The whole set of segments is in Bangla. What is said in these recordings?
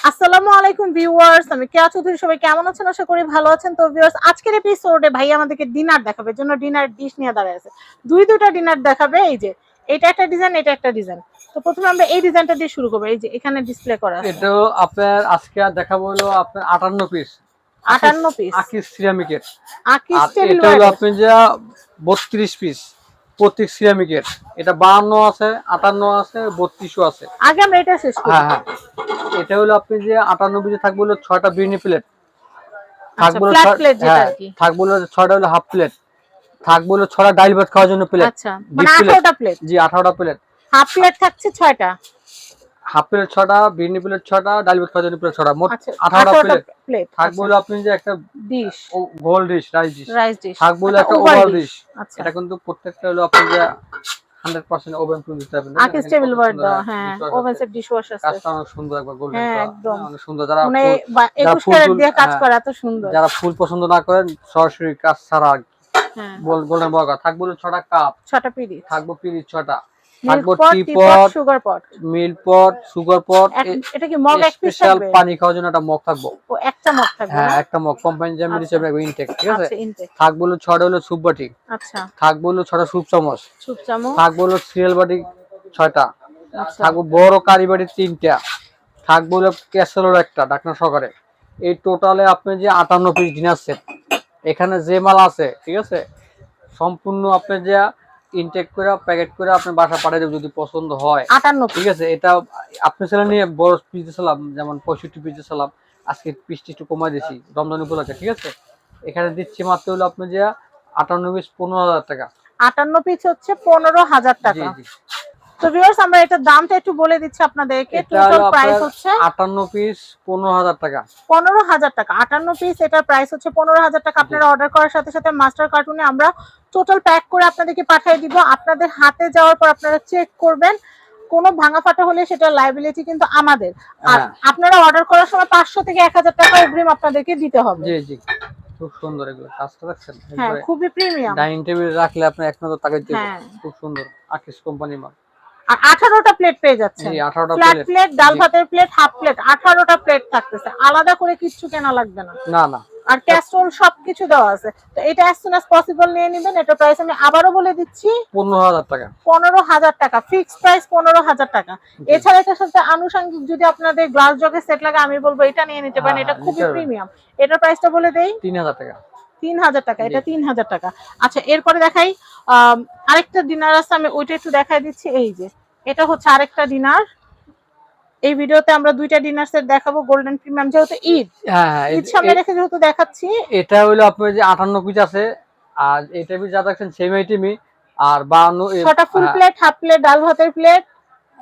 আসসালামু আলাইকুম ভিউয়ার্স, আমি কেয়া চৌধুরী। সবাই কেমন আছেন? আশা করি ভালো আছেন। তো ভিউয়ার্স, আজকের এপিসোডে ভাই আমাদেরকে ডিনার দেখাবে, জন্য ডিনার ডিশ নিয়ে দাঁড়ায় আছে। দুইটা ডিনার দেখাবে। এই যে এটা একটা ডিজাইন, এটা একটা ডিজাইন। তো প্রথমে আমরা এই ডিজাইনটা দিয়ে শুরু করব। এই যে এখানে ডিসপ্লে করা আছে। এটাও আপনার আজকে দেখাবো হলো আপনার 58 পিস। 58 পিস আকিস সিরামিকের। আকিস আর টেবিল এটা হলো আপনি যে 32 পিস প্রত্যেক সিরামিকের। এটা 52 আছে, 58 আছে, 32ও আছে। আগে আমরা এটা শেষ করি। হ্যাঁ হ্যাঁ, এটা হলো আপনি যে 58 পিসে থাকবে হলো 6টা বিরিয়ানি প্লেট, থাকবে ফ্ল্যাট প্লেট যেটা আর কি, থাকবে হলো 6টা হলো হাফ প্লেট, থাকবে হলো 6টা ডাল ভাত খাওয়ার জন্য প্লেট। আচ্ছা, মানে 18টা প্লেট। জি 18টা প্লেট। হাফ প্লেট থাকছে 6টা, হাফ প্লেট 6টা, বিরিয়ানি প্লেট 6টা, ডাল ভাত খাওয়ার জন্য প্লেট 6টা, মোট 18টা প্লেট। থাকবে হলো আপনি যে একটা ডিশ, গোল ডিশ, রাইস ডিশ থাকবে হলো একটা ওভার ডিশ। এটা কিন্তু প্রত্যেকটা হলো আপনি যে 100% ওভেন প্রুফ দিতে পারবেন। আকিস টেবিল ওয়ার্ড দাও। হ্যাঁ, ওভেন সেট ডিশ ওয়াশ আছে। কাজটা অনেক সুন্দর, একবার গোল্ডেন হ্যাঁ, করা, একদম অনেক সুন্দর। যারা মানে 21 ক্যারেট দিয়ে কাজ করে, এত সুন্দর। যারা ফুল পছন্দ না করেন, সরাসরি কাজ ছাড়া হ্যাঁ, গোল্ডেন বর্গার থাকবে হলো 6টা কাপ, 6টা পিরিচ থাকবে পিরিচ 6টা, থাকবে টিপট, সুগার পট, মিল্ক পট, সুগার পট। এটা কি মগ এক পিস স্পেশাল পানি খাওয়ার জন্য একটা মগ থাকবে। ও একটা মগ থাকবে। হ্যাঁ, একটা মগ কোম্পানি যেমন হিসেবে ইনটেক, ঠিক আছে। আচ্ছা, ইনটেক থাকবে হলো 6টা হলো সুপ বাটি। আচ্ছা, থাকবে হলো 6টা সুপ চামচ। থাকবে হলো সিরিয়াল বাটি 6টা। থাকবে বড় কারি বাটি 3টা। থাকবে হলো ক্যাসেরোল একটা ঢাকনা সহকারে। এই টোটালে আপনি যে 58 পিস ডিনার সেট, এখানে যে মাল আছে, ঠিক আছে, সম্পূর্ণ আপনি যে ইনটেক করে প্যাকেট করে আপনি বাসা পাঠিয়ে দেবেন যদি পছন্দ হয়। 58, ঠিক আছে। এটা আপনি ছেলে নিয়ে বড় পিস দিয়েছিলাম, যেমন 65 পিস দিয়েছিলাম, আজকে পিসটি একটু কমাই দিয়েছি রমজান উপলক্ষে, ঠিক আছে। এখানে দিচ্ছি মাত্র হলো আপনি যে 58 পিস 15,000 টাকা। 58 পিস হচ্ছে 15,000 টাকা। জি জি। তো ভিউয়ার্স, আমরা এটার দামটা একটু বলে দিচ্ছি আপনাদেরকে। টোটাল প্রাইস হচ্ছে 58 পিস 15,000 টাকা। 15,000 টাকা 58 পিস, এটার প্রাইস হচ্ছে 15,000 টাকা। আপনারা অর্ডার করার সাথে সাথে মাস্টার কার্টুনে আমরা টোটাল প্যাক করে আপনাদেরকে পাঠিয়ে দিব। আপনাদের হাতে যাওয়ার পর আপনারা চেক করবেন, কোনো ভাঙা ফাটা হলে সেটা লায়াবিলিটি কিন্তু আমাদের। আর আপনারা অর্ডার করার সময় 500 থেকে 1000 টাকা অগ্রিম আপনাদেরকে দিতে হবে। জি জি, খুব সুন্দর এগুলো কাজটা দেখছেন। হ্যাঁ, খুবই প্রিমিয়াম। ডাইনিং টেবিল রাখলে আপনি এক নজর তাকাই দিবেন। খুব সুন্দর আকিস কোম্পানি মাল। আর 18টা প্লেট পেয়ে যাচ্ছে। জি 18টা ফ্ল্যাট প্লেট, ডাল ভাতের প্লেট, হাফ প্লেট, 18টা প্লেট থাকতেছে। আলাদা করে কিছু কেনা লাগবে না। না না, আর ক্যাস্ট্রোল সবকিছু দেওয়া আছে। তো এটা as soon as possible নিয়ে নেবেন। এটা প্রাইস আমি আবারো বলে দিচ্ছি 15,000 টাকা। 15,000 টাকা ফিক্সড প্রাইস, 15,000 টাকা। এছাড়া এটার সাথে আনুষঙ্গিক যদি আপনাদের গ্লাস জগের সেট লাগে, আমি বলবো এটা নিয়ে নিতে পারেন। এটা খুবই প্রিমিয়াম। এটার প্রাইসটা বলে দেই 3,000 টাকা। 3,000 টাকা, এটা 3,000 টাকা। আচ্ছা, এরপরে দেখাই আরেকটা ডিনার আছে, আমি ওইটা একটু দেখাই দিচ্ছি। এই যে এটা হচ্ছে আরেকটা ডিনার। এই ভিডিওতে আমরা দুইটা ডিনার সেট দেখাবো, গোল্ডেন প্রিমিয়াম, যেহেতু ঈদ ঈদ সামনে রেখে যেহেতু দেখাচ্ছি। এটা হলো আপনার যে 58 পিস আছে, আর এটা পিস যা দেখছেন সেম আইটেমই। আর 52 ছটা ফুল প্লেট, হাফ প্লেট, ডাল ভাতের প্লেট,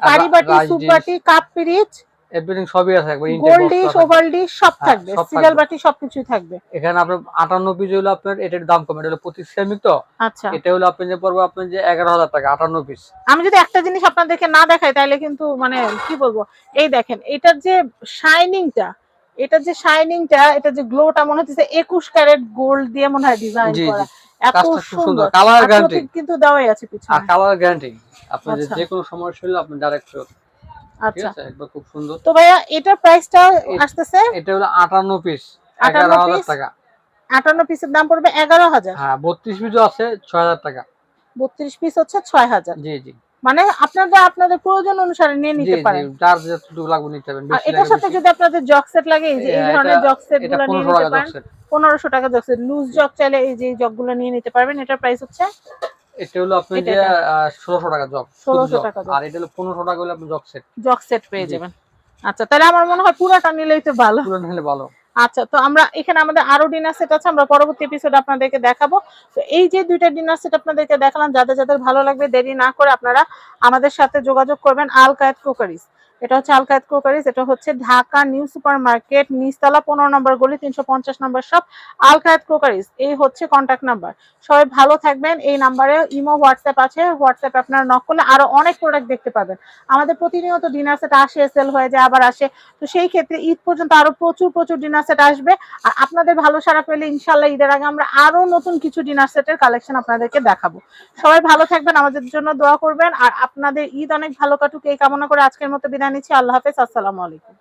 কারি বাটি, সুপ বাটি, কাপ পিরিচ, এভরিথিং সবই আছে। একবার গোল্ড ডিশ, ওভাল ডিশ সব থাকবে, সিরিয়াল বাটি সবকিছুই থাকবে। এখানে আপনার 58 পিস হলো আপনার, এটার দাম কম, এটা হলো প্রতি সিরামিক তো। আচ্ছা, এটা হলো আপনি যে পড়বে আপনি যে 11,000 টাকা 58 পিস। আমি যদি একটা জিনিস আপনাদেরকে না দেখাই তাহলে কিন্তু মানে কি বলবো, এই দেখেন এটার যে শাইনিংটা, এটার যে শাইনিংটা, এটা যে গ্লোটা, মনে হচ্ছে 21 ক্যারেট গোল্ড দিয়ে মনে হয় ডিজাইন করা। এত সুন্দর কালার গ্যারান্টি কিন্তু দেওয়াই আছে পিছনে। আর কালার গ্যারান্টি আপনি যে কোনো সমস্যা হলে আপনি ডাইরেক্ট ফেরত। আচ্ছা, একবার খুব সুন্দর। তো ভাইয়া এটার প্রাইসটা আসতেছে, এটা হলো 58 পিস 11,000 টাকা। 58 পিসের দাম পড়বে 11,000। হ্যাঁ, 32 পিসও আছে 6,000 টাকা। 32 পিস হচ্ছে 6,000। জি জি, মানে আপনাদের প্রয়োজন অনুসারে নিয়ে নিতে পারেন। জি, যার যতটুকু লাগবে নিতে পারেন। আর এটার সাথে যদি আপনাদের জগ সেট লাগে, এই যে এই ধরনের জগ সেটগুলো নিয়ে নিতে পারেন। 1500 টাকা জগ সেট, লুজ জগ চাইলে এই যে জগগুলো নিয়ে নিতে পারবেন। এটার প্রাইস হচ্ছে, এটা হলো আপনি যে 1600 টাকা জগ, 1600 টাকা। আর এটা হলো 1500 টাকা হলে আপনি জগ সেট পেয়ে যাবেন। আচ্ছা, তাহলে আমার মনে হয় পুরোটা নিলেই তো ভালো। পুরো নিলে ভালো। আচ্ছা, তো আমরা এখানে আমাদের আরো ডিনার সেট আছে, আমরা পরবর্তী এপিসোডে আপনাদেরকে দেখাবো। তো এই যে দুইটা ডিনার সেট আপনাদেরকে দেখালাম, যাদের যাদের ভালো লাগবে দেরি না করে আপনারা আমাদের সাথে যোগাযোগ করবেন। আল কায়েত ক্রোকারিজ, এটা হচ্ছে আল কায়েত ক্রোকারিজ, এটা হচ্ছে ঢাকা নিউ সুপার মার্কেট, নিচতলা 15 নম্বর গলি, 350 নম্বর শপ, আল কায়েত ক্রোকারিজ। এই হচ্ছে কন্ট্যাক্ট নাম্বার। সবাই ভালো থাকবেন। এই নাম্বারে ইমো, হোয়াটসঅ্যাপ আছে, হোয়াটসঅ্যাপে আপনারা নক করলে আরো অনেক প্রোডাক্ট দেখতে পাবেন। আমাদের প্রতিনিয়ত ডিনার সেট আসে, সেল হয়ে যায়, আবার আসে। তো সেই ক্ষেত্রে ঈদ পর্যন্ত আরো প্রচুর ডিনার সেট আসবে। আর আপনাদের ভালো সাড়া পেলে ইনশাল্লাহ ঈদের আগে আমরা আরো নতুন কিছু ডিনার সেটের কালেকশন আপনাদেরকে দেখাবো। সবাই ভালো থাকবেন, আমাদের জন্য দোয়া করবেন। আর আপনাদের ঈদ অনেক ভালো কাটুক এই কামনা করে আজকের মতো বিদায় নিচ্ছি। আল্লাহ হাফেজ, আসসালামু আলাইকুম।